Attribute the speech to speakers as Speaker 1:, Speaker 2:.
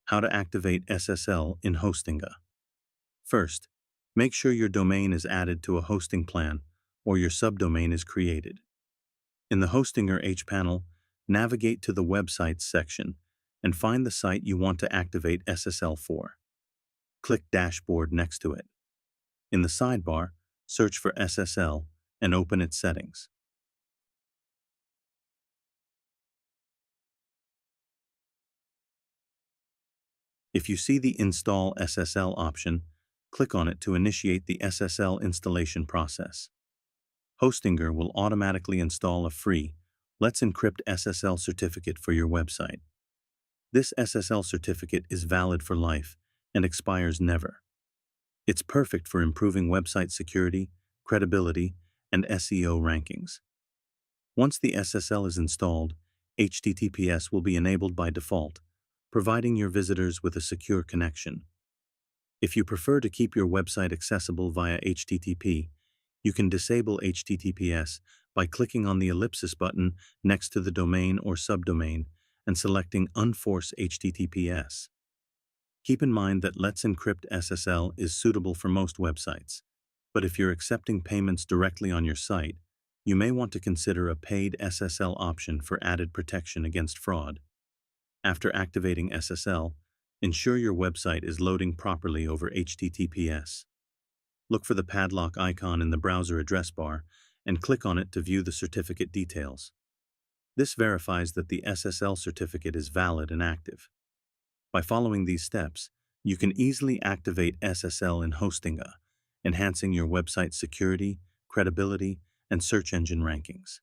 Speaker 1: How to activate SSL in Hostinga. First, make sure your domain is added to a hosting plan or your subdomain is created. In the Hostinga hPanel, navigate to the Websites section and find the site you want to activate SSL for. Click Dashboard next to it. In the sidebar, search for SSL and open its settings. If you see the Install SSL option, click on it to initiate the SSL installation process. Hostinga will automatically install a free Let's Encrypt SSL certificate for your website. This SSL certificate is valid for life and expires never. It's perfect for improving website security, credibility, and SEO rankings. Once the SSL is installed, HTTPS will be enabled by default, providing your visitors with a secure connection. If you prefer to keep your website accessible via HTTP, you can disable HTTPS by clicking on the ellipsis button next to the domain or subdomain and selecting Unforce HTTPS. Keep in mind that Let's Encrypt SSL is suitable for most websites, but if you're accepting payments directly on your site, you may want to consider a paid SSL option for added protection against fraud. After activating SSL, ensure your website is loading properly over HTTPS. Look for the padlock icon in the browser address bar and click on it to view the certificate details. This verifies that the SSL certificate is valid and active. By following these steps, you can easily activate SSL in Hostinga, enhancing your website's security, credibility, and search engine rankings.